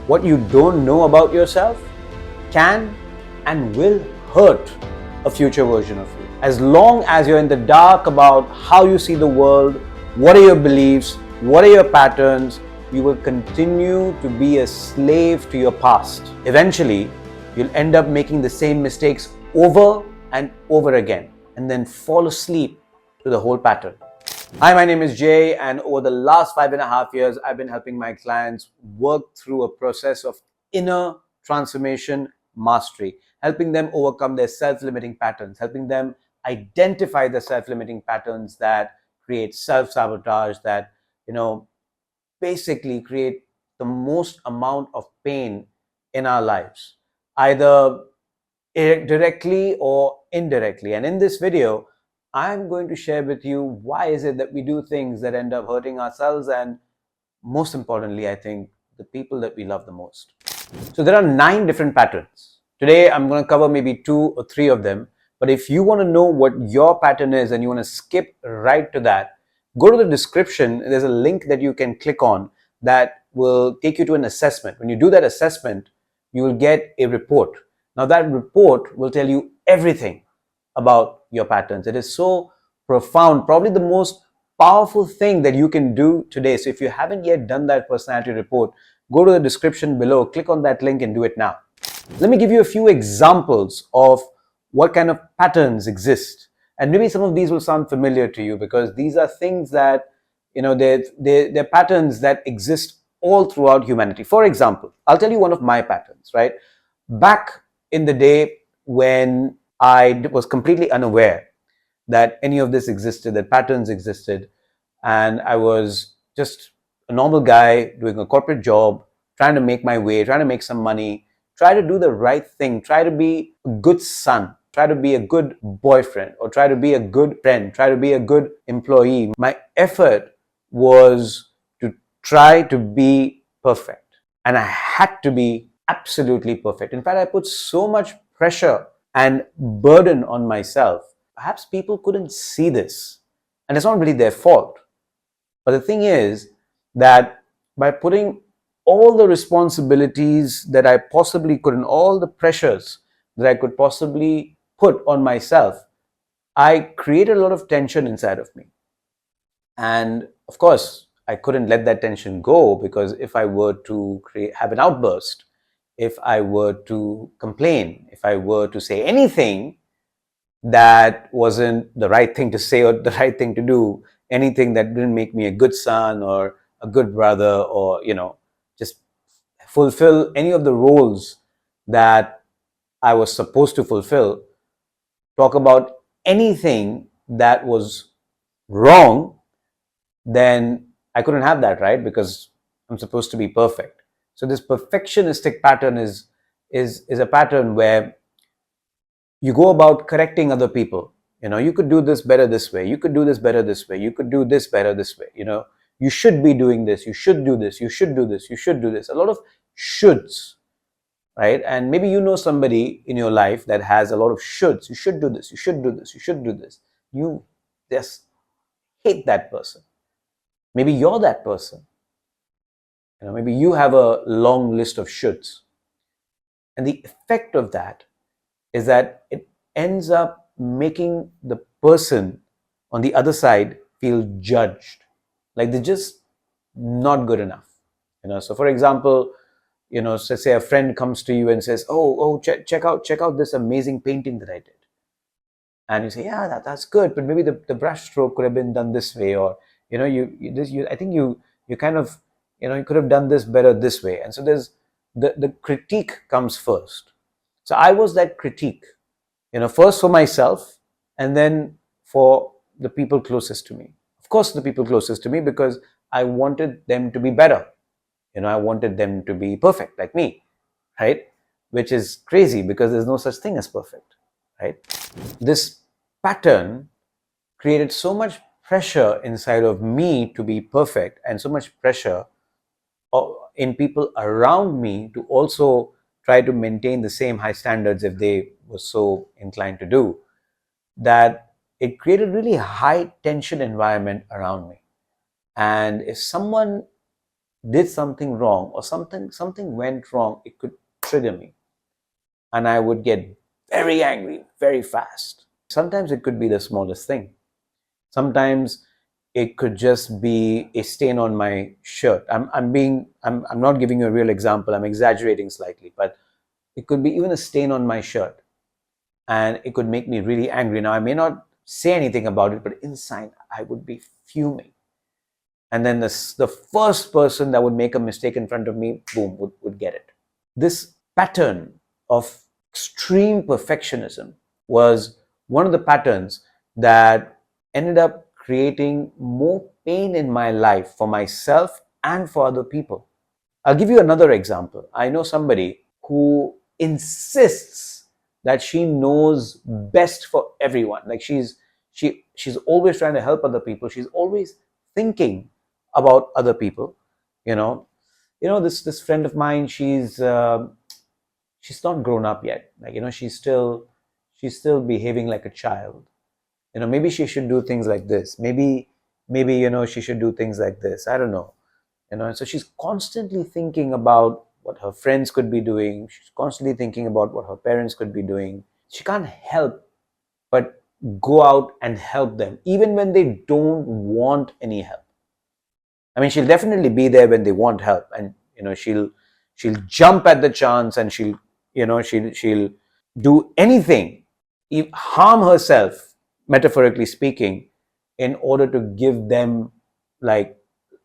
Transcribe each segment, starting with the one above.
What you don't know about yourself can and will hurt a future version of you. As long as you're in the dark about how you see the world, what are your beliefs, what are your patterns, you will continue to be a slave to your past. Eventually, you'll end up making the same mistakes over and over again and then fall asleep to the whole pattern. Hi, my name is Jay, and over the last 5.5 years, I've been helping my clients work through a process of inner transformation mastery, helping them overcome their self-limiting patterns, helping them identify the self-limiting patterns that create self-sabotage, that, basically create the most amount of pain in our lives, either directly or indirectly. And in this video, I'm going to share with you why is it that we do things that end up hurting ourselves and, most importantly, I think, the people that we love the most. So there are 9 different patterns. Today, I'm going to cover maybe 2 or 3 of them. But if you want to know what your pattern is and you want to skip right to that, go to the description. There's a link that you can click on that will take you to an assessment. When you do that assessment, you will get a report. Now that report will tell you everything about your patterns. It is so profound, probably the most powerful thing that you can do today. So if you haven't yet done that personality report, go to the description below, click on that link and do it now. Let me give you a few examples of what kind of patterns exist. And maybe some of these will sound familiar to you because these are things that, they're patterns that exist all throughout humanity. For example, I'll tell you one of my patterns, right? Back in the day when I was completely unaware that any of this existed, that patterns existed, and I was just a normal guy doing a corporate job, trying to make my way, trying to make some money, try to do the right thing, try to be a good son, try to be a good boyfriend, or try to be a good friend, try to be a good employee. My effort was to try to be perfect. And I had to be absolutely perfect. In fact, I put so much pressure and burden on myself. Perhaps people couldn't see this. And it's not really their fault. But the thing is that by putting all the responsibilities that I possibly could and all the pressures that I could possibly put on myself, I created a lot of tension inside of me. And of course, I couldn't let that tension go, because if I were to have an outburst, if I were to complain, if I were to say anything that wasn't the right thing to say or the right thing to do, anything that didn't make me a good son or a good brother, or, just fulfill any of the roles that I was supposed to fulfill, talk about anything that was wrong, then I couldn't have that, right? Because I'm supposed to be perfect. So this perfectionistic pattern is a pattern where you go about correcting other people. You could do this better this way. You could do this better this way. You could do this better this way. You should be doing this. You should do this. You should do this. You should do this. A lot of shoulds, right? And maybe you know somebody in your life that has a lot of shoulds. You should do this. You should do this. You should do this. You just hate that person. Maybe you're that person. Maybe you have a long list of shoulds. And the effect of that is that it ends up making the person on the other side feel judged, like they're just not good enough. So for example, say a friend comes to you and says, oh, check out this amazing painting that I did. And you say, yeah, that's good, but maybe the brush stroke could have been done this way, or I think you kind of, you could have done this better this way. And so there's the critique comes first. So I was that critique, first for myself and then for the people closest to me. Of course, the people closest to me, because I wanted them to be better. I wanted them to be perfect like me, right? Which is crazy, because there's no such thing as perfect, right? This pattern created so much pressure inside of me to be perfect, and so much pressure in people around me to also try to maintain the same high standards if they were so inclined to do, that it created really high tension environment around me. And if someone did something wrong or something went wrong, it could trigger me, and I would get very angry very fast. Sometimes it could be the smallest thing. Sometimes it could just be a stain on my shirt. I'm not giving you a real example. I'm exaggerating slightly, but it could be even a stain on my shirt, and it could make me really angry. Now I may not say anything about it, but inside I would be fuming. And then the first person that would make a mistake in front of me, boom, would get it. This pattern of extreme perfectionism was one of the patterns that ended up creating more pain in my life for myself and for other people. I'll give you another example. I know somebody who insists that she knows best for everyone. Like she's always trying to help other people. She's always thinking about other people. You know, this friend of mine. She's not grown up yet. Like she's still behaving like a child. Maybe she should do things like this. Maybe she should do things like this. I don't know. And so she's constantly thinking about what her friends could be doing. She's constantly thinking about what her parents could be doing. She can't help but go out and help them even when they don't want any help. I mean, she'll definitely be there when they want help, and she'll jump at the chance, and she'll do anything, harm herself, metaphorically speaking, in order to give them like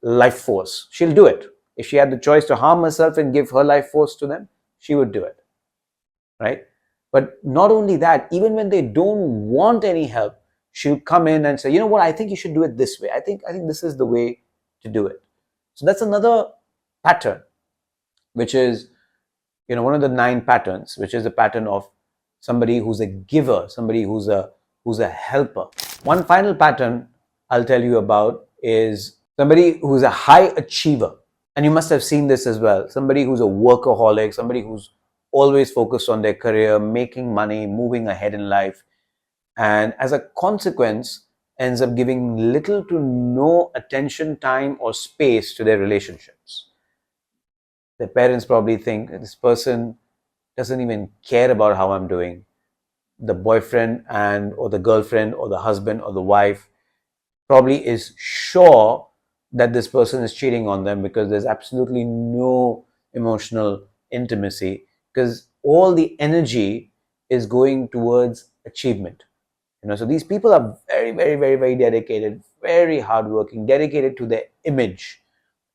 life force. She'll do it. If she had the choice to harm herself and give her life force to them, she would do it, right? But not only that, even when they don't want any help, she'll come in and say, you know what, I think you should do it this way. I think this is the way to do it. So that's another pattern, which is one of the 9 patterns, which is the pattern of somebody who's a giver, somebody who's a helper. One final pattern I'll tell you about is somebody who's a high achiever. And you must have seen this as well. Somebody who's a workaholic, somebody who's always focused on their career, making money, moving ahead in life, and as a consequence ends up giving little to no attention, time, or space to their relationships. Their parents probably think this person doesn't even care about how I'm doing. The boyfriend or the girlfriend or the husband or the wife probably is sure that this person is cheating on them, because there's absolutely no emotional intimacy, because all the energy is going towards achievement. So these people are very, very, very, very dedicated, very hardworking, dedicated to their image,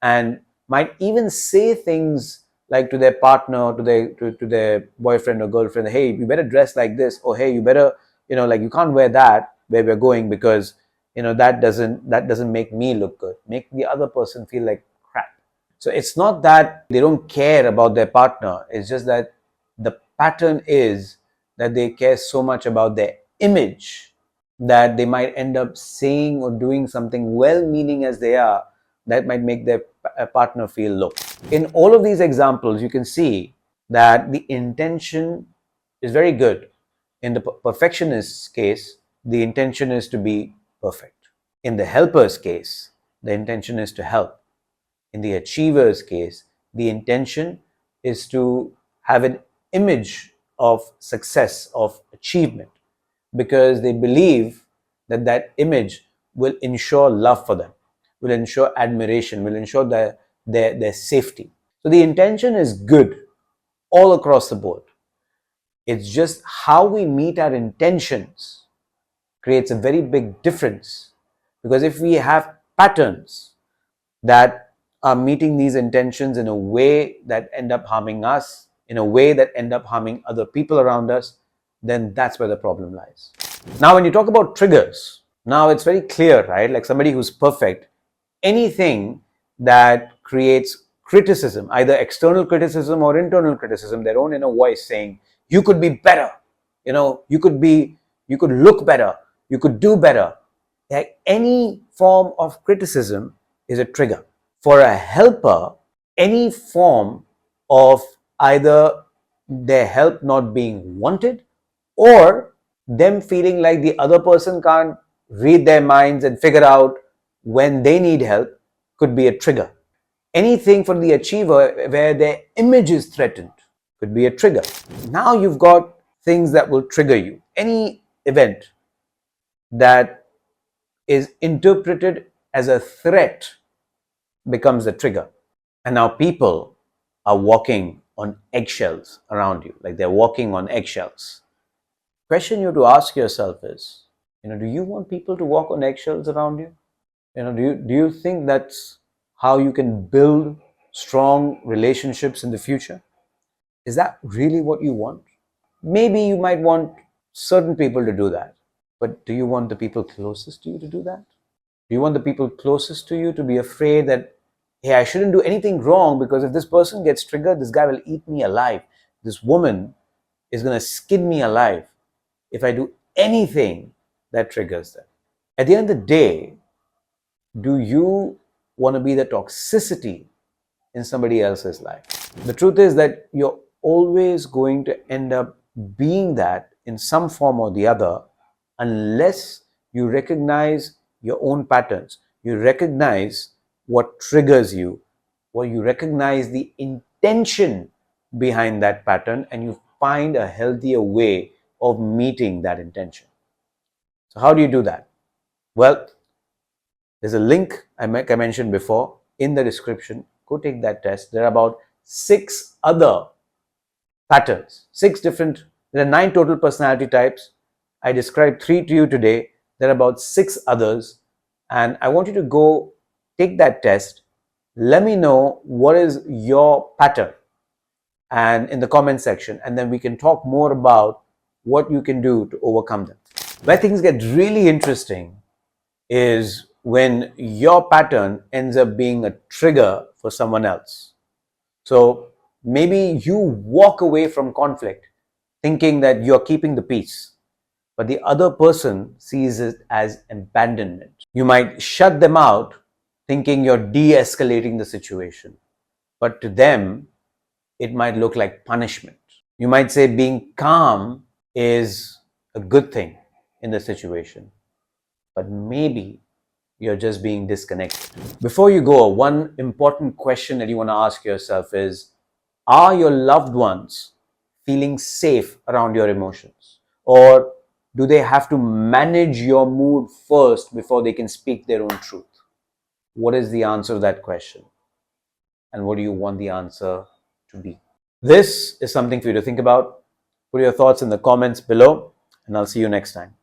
and might even say things like to their partner, to their boyfriend or girlfriend, hey, you better dress like this, or hey, you better, like, you can't wear that where we're going, because that doesn't make me look good, make the other person feel like crap. So it's not that they don't care about their partner, it's just that the pattern is that they care so much about their image that they might end up saying or doing something, well meaning as they are, that might make their partner feel low. In all of these examples, you can see that the intention is very good. In the perfectionist's case, the intention is to be perfect. In the helper's case, the intention is to help. In the achiever's case, the intention is to have an image of success, of achievement, because they believe that that image will ensure love for them, will ensure admiration, will ensure their safety. So the intention is good all across the board. It's just how we meet our intentions creates a very big difference. Because if we have patterns that are meeting these intentions in a way that end up harming us, in a way that end up harming other people around us, then that's where the problem lies. Now, when you talk about triggers, now it's very clear, right? Like somebody who's perfect, anything that creates criticism, either external criticism or internal criticism, their own inner voice saying, you could be better, you could look better, you could do better. Like any form of criticism is a trigger. For a helper, any form of either their help not being wanted or them feeling like the other person can't read their minds and figure out when they need help could be a trigger. Anything for the achiever where their image is threatened could be a trigger. Now you've got things that will trigger you. Any event that is interpreted as a threat becomes a trigger. And now people are walking on eggshells around you, like they're walking on eggshells. Question you have to ask yourself is, do you want people to walk on eggshells around you? Do you think that's how you can build strong relationships in the future? Is that really what you want? Maybe you might want certain people to do that, but do you want the people closest to you to do that? Do you want the people closest to you to be afraid that, hey, I shouldn't do anything wrong because if this person gets triggered, this guy will eat me alive. This woman is going to skin me alive if I do anything that triggers them. At the end of the day, do you want to be the toxicity in somebody else's life? The truth is that you're always going to end up being that in some form or the other unless you recognize your own patterns, you recognize what triggers you, or you recognize the intention behind that pattern, and you find a healthier way of meeting that intention. So how do you do that? Well, there's a link I mentioned before in the description. Go take that test. There are about 6 other patterns, 6 different, there are 9 total personality types. I described 3 to you today. There are about 6 others. And I want you to go take that test. Let me know what is your pattern and in the comment section, and then we can talk more about what you can do to overcome them. Where things get really interesting is when your pattern ends up being a trigger for someone else. So maybe you walk away from conflict thinking that you're keeping the peace, but the other person sees it as abandonment. You might shut them out thinking you're de-escalating the situation, but to them, it might look like punishment. You might say being calm is a good thing in the situation, but maybe you're just being disconnected. Before you go, one important question that you want to ask yourself is, are your loved ones feeling safe around your emotions? Or do they have to manage your mood first before they can speak their own truth? What is the answer to that question? And what do you want the answer to be? This is something for you to think about. Put your thoughts in the comments below, and I'll see you next time.